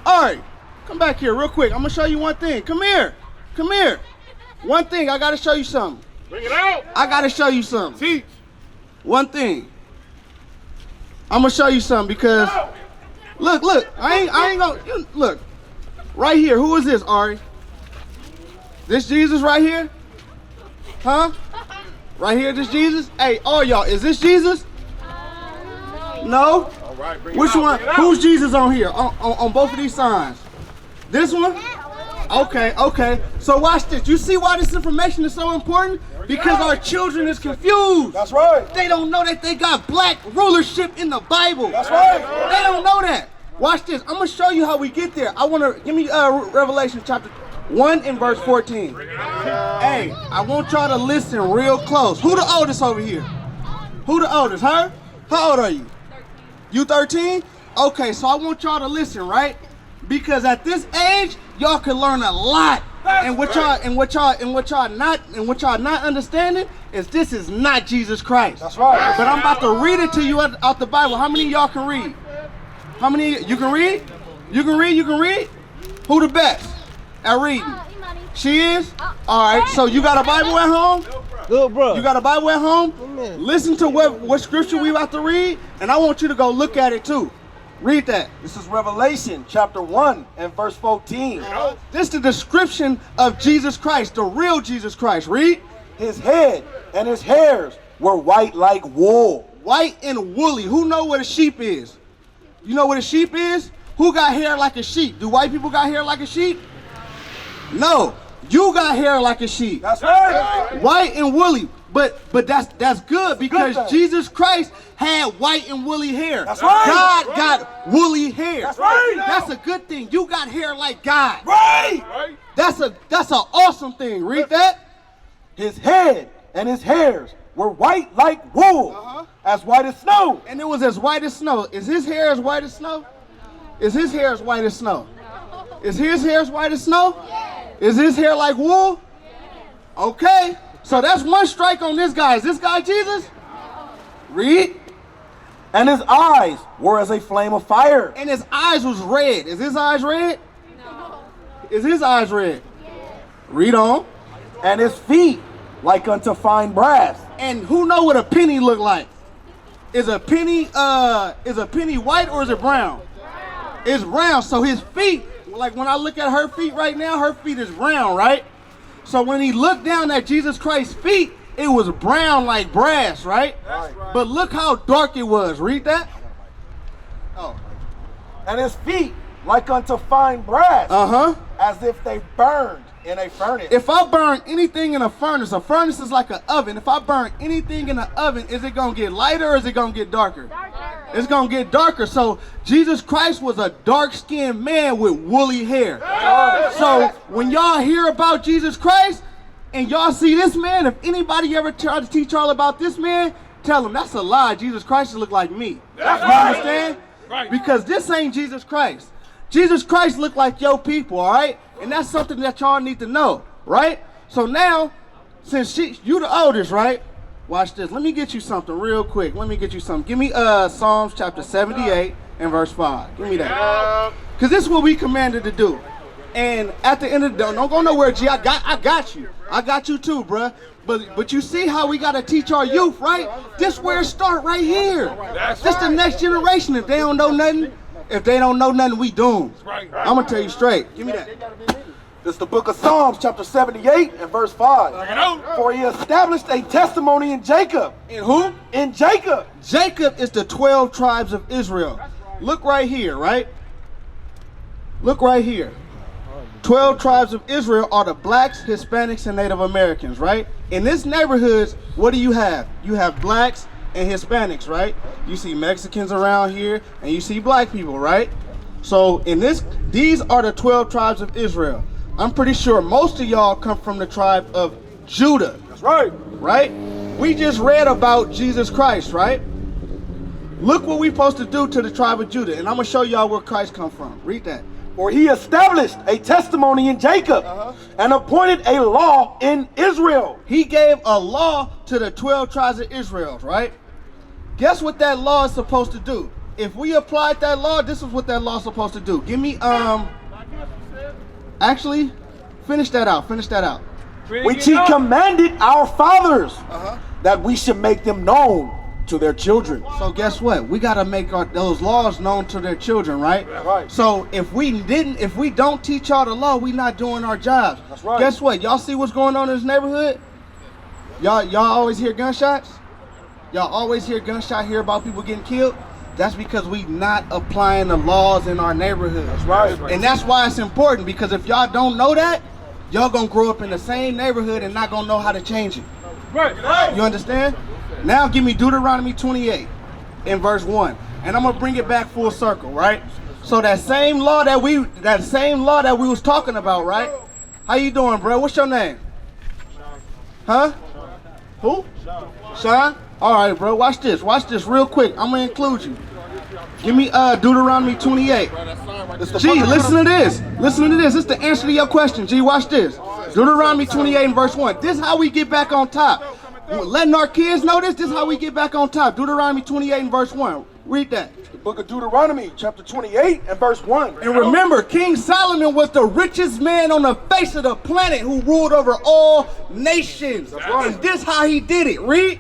All right, come back here real quick. I'm gonna show you one thing. Come here. Come here. One thing, I gotta show you something. Bring it out. I gotta show you something. Teach. One thing. I'm gonna show you something because look, I ain't gonna look. Right here, who is this, Ari? This Jesus right here? Huh? Right here, this Jesus? Hey, all y'all, is this Jesus? No? All right, bring Which it out, one? bring it out. Who's Jesus on here? On both of these signs? This one? Okay. So watch this. You see why this information is so important? Because our children is confused. That's right. They don't know that they got black rulership in the Bible. That's right. They don't know that. Watch this. I'm gonna show you how we get there. I want to give me Revelation chapter 1 and verse 14. Hey, I want y'all to listen real close. Who the oldest over here? Who the oldest? Her? How old are you? 13. You 13? Okay, so I want y'all to listen, right? Because at this age, y'all can learn a lot. And what y'all not understanding is this is not Jesus Christ. That's right. But I'm about to read it to you out the Bible. How many of y'all can read? How many? You can read? You can read? You can read? Who the best at reading? She is? All right, so you got a Bible at home? Good, bro. You got a Bible at home? Listen to what scripture we about to read, and I want you to go look at it too. Read that. This is Revelation chapter 1 and verse 14. This is the description of Jesus Christ, the real Jesus Christ. Read. His head and his hairs were white like wool. White and woolly. Who know what a sheep is? You know what a sheep is? Who got hair like a sheep? Do white people got hair like a sheep? No. You got hair like a sheep. That's right. White and woolly. But that's good because good. Jesus Christ had white and woolly hair. That's right. God got woolly hair. That's right. That's a good thing. You got hair like God. Right. That's an awesome thing. Read that. His head and his hairs were white like wool, as white as snow. And it was as white as snow. Is his hair as white as snow? Is his hair as white as snow? Is his hair as white as snow? Is his hair like wool? Okay. So that's one strike on this guy. Is this guy Jesus? Read. And his eyes were as a flame of fire. And his eyes was red. Is his eyes red? No. Is his eyes red? Read on. And his feet like unto fine brass. And who know what a penny look like? Is a penny white or is it brown? Brown. It's brown. So his feet, like when I look at her feet right now, her feet is brown, right? So when he looked down at Jesus Christ's feet, it was brown like brass, right? That's right. But look how dark it was. Read that. Oh. And his feet like unto fine brass, as if they burned in a furnace. If I burn anything in a furnace is like an oven. If I burn anything in an oven, is it going to get lighter or is it going to get darker? Darker. It's going to get darker. So Jesus Christ was a dark-skinned man with woolly hair. So when y'all hear about Jesus Christ and y'all see this man, if anybody ever try to teach y'all about this man, tell them that's a lie. Jesus Christ look like me. You understand? Right. Because this ain't Jesus Christ. Jesus Christ look like your people, all right? And that's something that y'all need to know, right? So now, since you the oldest, right? Watch this. Let me get you something real quick. Let me get you something. Give me Psalms chapter 78 and verse 5. Give me that. Because this is what we commanded to do. And at the end of the day, don't go nowhere, G. I got you. I got you too, bruh. But you see how we got to teach our youth, right? This where it start right here. This the next generation. If they don't know nothing, we doomed. I'm going to tell you straight. Give me that. This is the book of Psalms, chapter 78 and verse 5. For he established a testimony in Jacob. In who? In Jacob. Jacob is the 12 tribes of Israel. Look right here, right? Look right here. 12 tribes of Israel are the blacks, Hispanics, and Native Americans, right? In this neighborhoods, what do you have? You have blacks and Hispanics, right? You see Mexicans around here, and you see black people, right? So these are the 12 tribes of Israel. I'm pretty sure most of y'all come from the tribe of Judah. That's right. Right? We just read about Jesus Christ, right? Look what we're supposed to do to the tribe of Judah, and I'm going to show y'all where Christ come from. Read that. For he established a testimony in Jacob and appointed a law in Israel. He gave a law to the 12 tribes of Israel, right? Guess what that law is supposed to do? if we applied that law, this is what that law's supposed to do. Give me, actually, finish that out. Which he commanded our fathers, that we should make them known to their children. So guess what? We got to make those laws known to their children, right? Right. So if we don't teach y'all the law, we not doing our jobs. That's right. Guess what? Y'all see what's going on in this neighborhood? Y'all always hear gunshots? Y'all always hear gunshot, hear about people getting killed? That's because we not applying the laws in our neighborhood. That's right. And that's why it's important, because if y'all don't know that, y'all gonna grow up in the same neighborhood and not gonna know how to change it. Right. You understand? Now give me Deuteronomy 28 in verse 1. And I'm gonna bring it back full circle, right? So that same law that we was talking about, right? How you doing, bro? What's your name? Huh? Who? Sean? All right, bro. Watch this real quick. I'm gonna include you. Give me Deuteronomy 28. G, listen to this. Listen to this. This is the answer to your question. G, watch this. Deuteronomy 28 and verse 1. This is how we get back on top. Letting our kids know this is how we get back on top. Deuteronomy 28 and verse 1. Read that. The book of Deuteronomy, chapter 28 and verse 1. And remember, King Solomon was the richest man on the face of the planet who ruled over all nations. Right. And this how he did it. Read.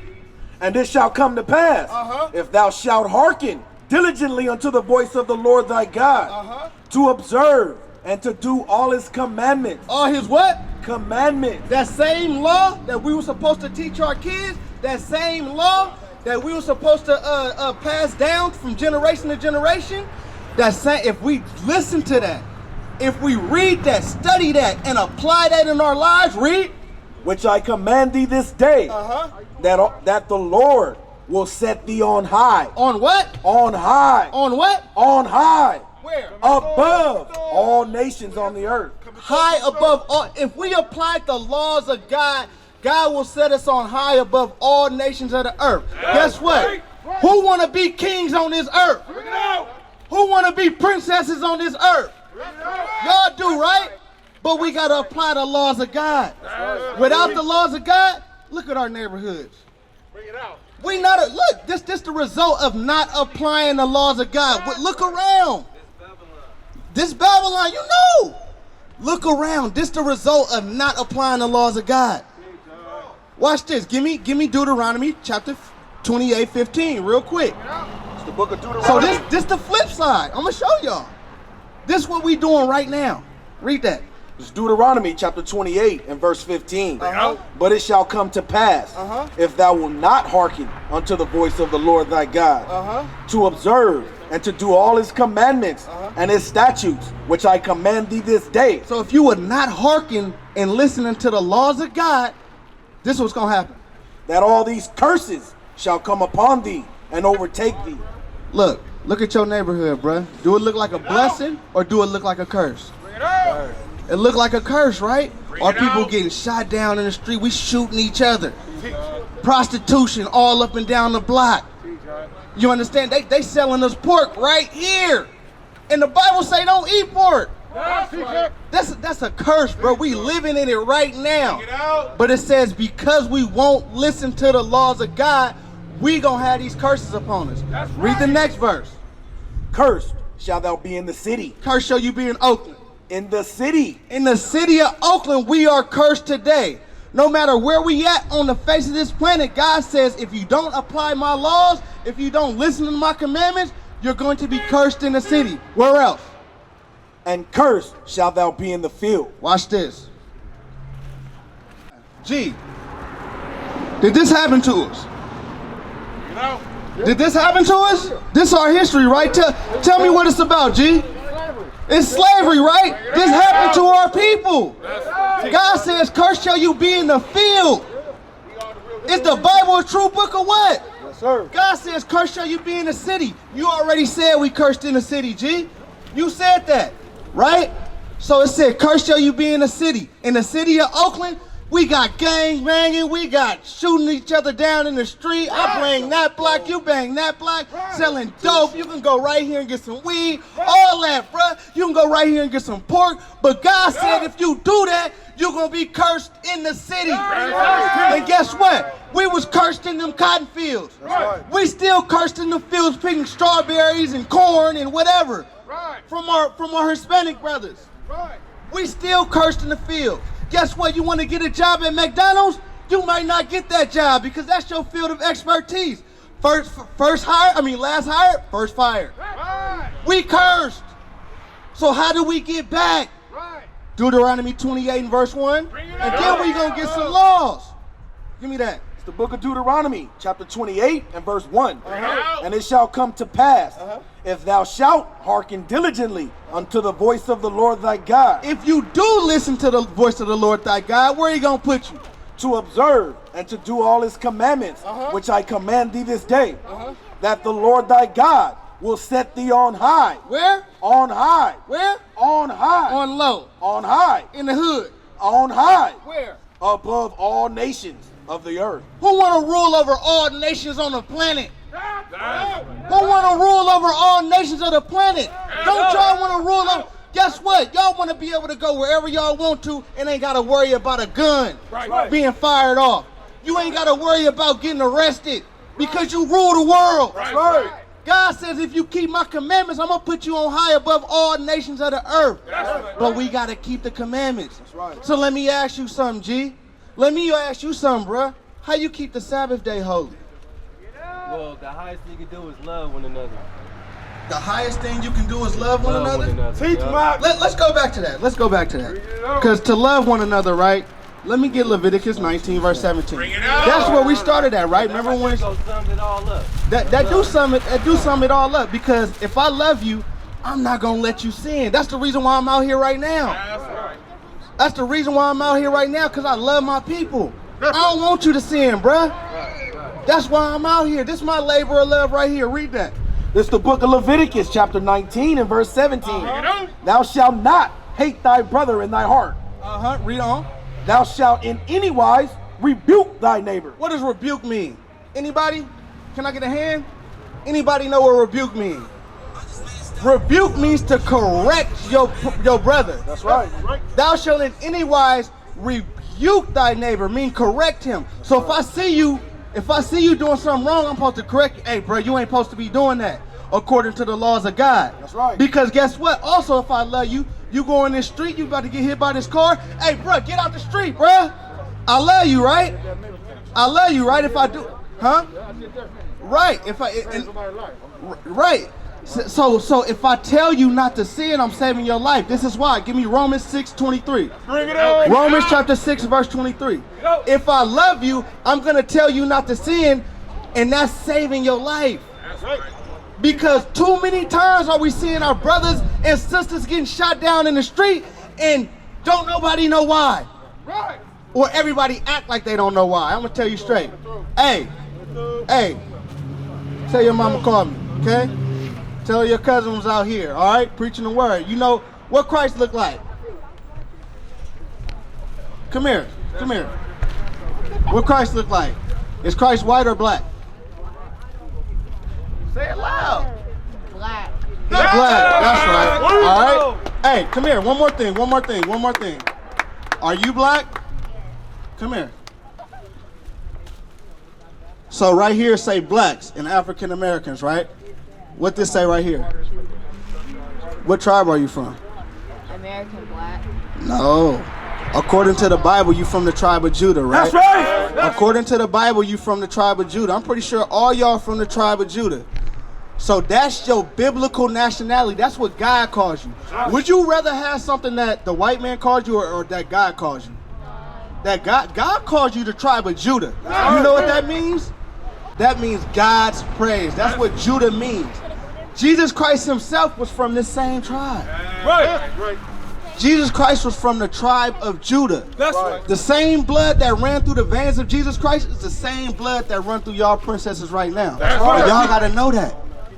And this shall come to pass, if thou shalt hearken diligently unto the voice of the Lord thy God, to observe and to do all his commandments. All his what? Commandments. That same law that we were supposed to teach our kids, that same law that we were supposed to pass down from generation to generation, that same, if we listen to that, if we read that, study that, and apply that in our lives, read. Which I command thee this day, that the Lord will set thee on high. On what? On high. On what? On high. Where? Above all nations on the earth. High above all. If we applied the laws of God, God will set us on high above all nations of the earth. Guess what? Who want to be kings on this earth? Who want to be princesses on this earth? Y'all do, right? But we got to apply the laws of God. Without the laws of God, look at our neighborhoods. We not look. This the result of not applying the laws of God. But look around. This Babylon, you know. Look around. This the result of not applying the laws of God. Watch this. Give me Deuteronomy chapter 28:15 real quick. It's the book of Deuteronomy. So this the flip side. I'm gonna show y'all. This what we doing right now. Read that. It's Deuteronomy chapter 28 and verse 15. But it shall come to pass, if thou wilt not hearken unto the voice of the Lord thy God, to observe and to do all his commandments and his statutes, which I command thee this day. So if you would not hearken and listening to the laws of God, this is what's gonna happen. That all these curses shall come upon thee and overtake thee. Look at your neighborhood, bruh. Do it look like a blessing or do it look like a curse? It look like a curse, right? Are people getting shot down in the street? We shooting each other. Prostitution all up and down the block. You understand? They selling us pork right here. And the Bible say don't eat pork. That's a curse, bro. We living in it right now. But it says because we won't listen to the laws of God, we gonna have these curses upon us. Read the next verse. Cursed shall thou be in the city. Curse shall you be in Oakland. In the city. In the city of Oakland, we are cursed today. No matter where we at on the face of this planet, God says, if you don't apply my laws, if you don't listen to my commandments, you're going to be cursed in the city. Where else? And cursed shall thou be in the field. Watch this. G, did this happen to us? Did this happen to us? This is our history, right? Tell me what it's about, G. It's slavery, right? This happened to our people. God says, cursed shall you be in the field. Is the Bible a true book or what? Yes, sir. God says, cursed shall you be in the city. You already said we cursed in the city, G. You said that, right? So it said, cursed shall you be in the city. In the city of Oakland, We got gang banging, we got shooting each other down in the street. I bang that block, you bang that block. Selling dope, you can go right here and get some weed. All that, bruh. You can go right here and get some pork. But God said if you do that, you're gonna be cursed in the city. And guess what? We was cursed in them cotton fields. We still cursed in the fields picking strawberries and corn and whatever. From our Hispanic brothers. We still cursed in the field. Guess what? You want to get a job at McDonald's? You might not get that job because that's your field of expertise. Last hired, first fired. We cursed. So how do we get back? Deuteronomy 28 and verse 1. And then we gonna get some laws. Give me that. It's the book of Deuteronomy, chapter 28 and verse 1. And it shall come to pass, if thou shalt hearken diligently unto the voice of the Lord thy God. If you do listen to the voice of the Lord thy God, where he gonna put you? To observe and to do all his commandments, which I command thee this day, that the Lord thy God will set thee on high. Where? On high. Where? On high. On low. On high. In the hood. On high. Where? Above all nations of the earth. Who want to rule over all nations on the planet? Who want to rule over all nations of the planet? Don't y'all want to rule over? Guess what? Y'all want to be able to go wherever y'all want to and ain't got to worry about a gun being fired off. You ain't got to worry about getting arrested because you rule the world. God says if you keep my commandments, I'm going to put you on high above all nations of the earth. But we got to keep the commandments. So let me ask you something, G. Let me ask you something, bruh. How you keep the Sabbath day holy? Well, the highest thing you can do is love one another. The highest thing you can do is love one another? Teach my. Let's go back to that. Let's go back to that. Because to love one another, right? Let me get Leviticus 19, verse 17. That's where we started at, right? Remember when sum it all up. that do sum it all up? Because if I love you, I'm not gonna let you sin. That's the reason why I'm out here right now. That's the reason why I'm out here right now, because I love my people. I don't want you to sin, bruh. That's why I'm out here. This is my labor of love right here. Read that. This is the book of Leviticus, chapter 19 and verse 17. Thou shalt not hate thy brother in thy heart. Read on. Thou shalt in any wise rebuke thy neighbor. What does rebuke mean? Anybody? Can I get a hand? Anybody know what rebuke means? Rebuke means to correct your brother. That's right. Thou shalt in any wise rebuke thy neighbor, mean correct him. So if I see you doing something wrong, I'm supposed to correct you. Hey, bro, you ain't supposed to be doing that according to the laws of God. That's right. Because guess what? Also, if I love you, you go in this street, you about to get hit by this car. Hey, bro, get out the street, bro. I love you, right? I love you, right? If I do, huh? Right. Right. So if I tell you not to sin, I'm saving your life. This is why. Give me Romans 6:23. Bring it on. Romans chapter 6, verse 23. If I love you, I'm going to tell you not to sin, and that's saving your life. That's right. Because too many times are we seeing our brothers and sisters getting shot down in the street, and don't nobody know why. Right. Or everybody act like they don't know why. I'm going to tell you straight. Hey, tell your mama called me, okay? Tell your cousin was out here, all right, preaching the word. You know what Christ looked like? Come here. What Christ looked like? Is Christ white or black? Say it loud. Black. He's black, that's right. All right. Hey, come here. One more thing. Are you black? Come here. So right here say blacks and African Americans, right? What this say right here? What tribe are you from? American black. No. According to the Bible, you from the tribe of Judah, right? That's right. According to the Bible, you from the tribe of Judah. I'm pretty sure all y'all from the tribe of Judah. So that's your biblical nationality. That's what God calls you. Would you rather have something that the white man calls you or that God calls you? That God calls you the tribe of Judah. You know what that means? That means God's praise. That's what Judah means. Jesus Christ himself was from this same tribe. Right. Jesus Christ was from the tribe of Judah. That's right. The same blood that ran through the veins of Jesus Christ is the same blood that run through y'all princesses right now. That's right. Y'all gotta know that.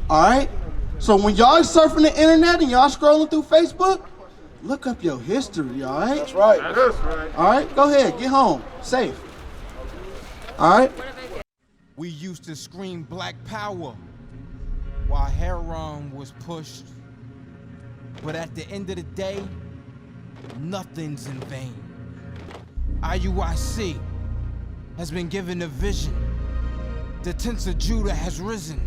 All right? So when y'all surfing the internet and y'all scrolling through Facebook, Look up your history, all right? That's right. That's right. All right, go ahead, get home, safe. All right? We used to scream black power while heroin was pushed. But at the end of the day, nothing's in vain. IUIC has been given a vision. The tents of Judah has risen.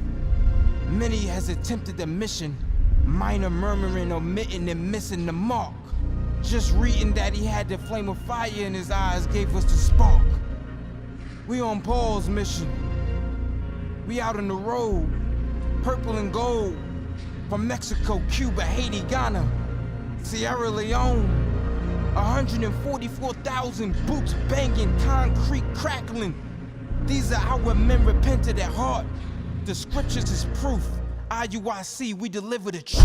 Many has attempted the mission, minor murmuring, omitting, and missing the mark. Just reading that he had the flame of fire in his eyes gave us the spark. We on Paul's mission. We out on the road, purple and gold, from Mexico, Cuba, Haiti, Ghana, Sierra Leone. 144,000 boots banging, concrete crackling. These are our men repented at heart. The scriptures is proof. IUIC, we deliver the truth.